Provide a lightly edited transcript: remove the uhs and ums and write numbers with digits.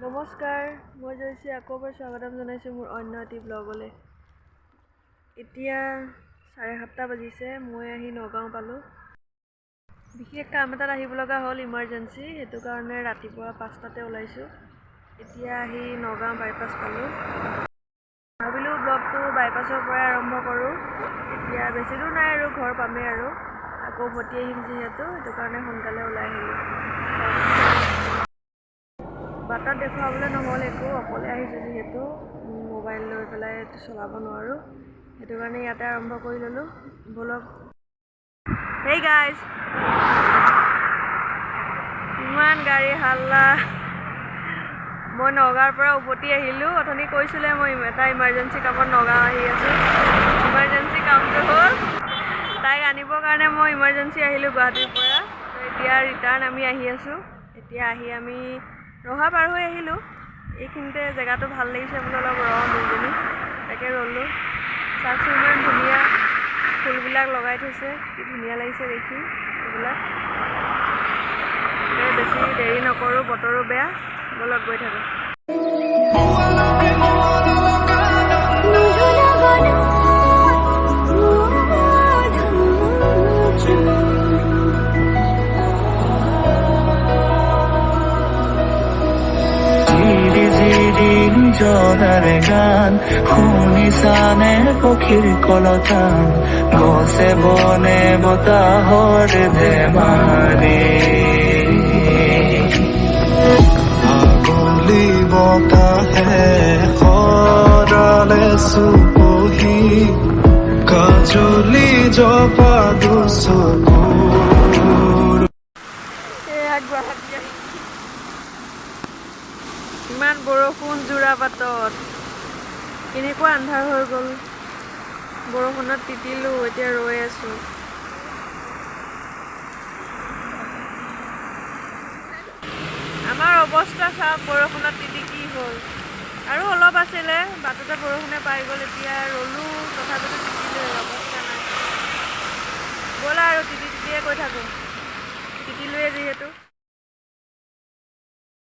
নমস্কাৰ, মই জয়শ্ৰী আকৌ এবাৰ স্বাগতম জনাইছোঁ মোৰ অন্য এটি ব্লগলৈ। এতিয়া 7:30 বাজিছে, মই আহি নগাঁও পালোঁ। বিশেষ কাম এটাত আহিব লগা হ'ল, ইমাৰ্জেঞ্চি, সেইটো কাৰণে ৰাতিপুৱা 5টাতে ওলাইছোঁ। এতিয়া আহি নগাঁও বাইপাছ পালোঁ। ভাবিলোঁ ব্লগটো বাইপাছৰ পৰাই আৰম্ভ কৰোঁ। এতিয়া বেছি দূৰ নাই আৰু ঘৰ পামেই আৰু আকৌ উভতি আহিম যিহেতু, সেইটো কাৰণে সোনকালে ওলাই আহিলোঁ। বাটত দেখুৱাবলৈ নহ'ল একো, অকলে আহিছোঁ যিহেতু মোবাইল লৈ পেলাই চলাব নোৱাৰোঁ, সেইটো কাৰণে ইয়াতে আৰম্ভ কৰি ল'লোঁ। ব'লক। হেই গাইজ, ইমান গাড়ী হাল্লা। মই নগাঁৱৰ পৰা উভতি আহিলোঁ। অথনি কৈছিলে মই এটা ইমাৰ্জেঞ্চি কামত নগাঁও আহি আছোঁ। ইমাৰ্জেঞ্চি কামটো হ'ল তাইক আনিবৰ কাৰণে মই ইমাৰ্জেঞ্চি আহিলোঁ গুৱাহাটীৰ পৰা। এতিয়া ৰিটাৰ্ণ আমি আহি আছোঁ। এতিয়া আহি আমি ৰহা পাৰ হৈ আহিলোঁ। এইখিনিতে জেগাটো ভাল লাগিছে বোলো, অলপ দুইজনী তাকে ৰ'লোঁ। চাওকচোন ইমান ধুনীয়া ফুলবিলাক লগাই থৈছে, কি ধুনীয়া লাগিছে দেখি এইবিলাক। বেছি দেৰি নকৰোঁ, বতৰো বেয়া, ব'লক গৈ থাকোঁ। জনাৰ গান শুনিছানে পক্ষীৰ কলতান, গছে বনে বতাহৰ ধেমালি, আগলি বতাহে সৰালে চুপহি, কাজলি জপা দুচকুৰ। ইমান বৰষুণ যোৰাপাটত, কেনেকুৱা আন্ধাৰ হৈ গ'ল। বৰষুণত তিতিলোঁ, এতিয়া ৰৈ আছোঁ। আমাৰ অৱস্থা চাওক, বৰষুণত তিতি কি হ'ল। আৰু অলপ আছিলে, বাটতে বৰষুণে পাই গ'ল। এতিয়া ৰ'লোঁ, তথাপিতো তিতিলোঁ, অৱস্থা নাই। ব'লা আৰু তিতিয়ে গৈ থাকোঁ, তিতিলোৱে যিহেতু।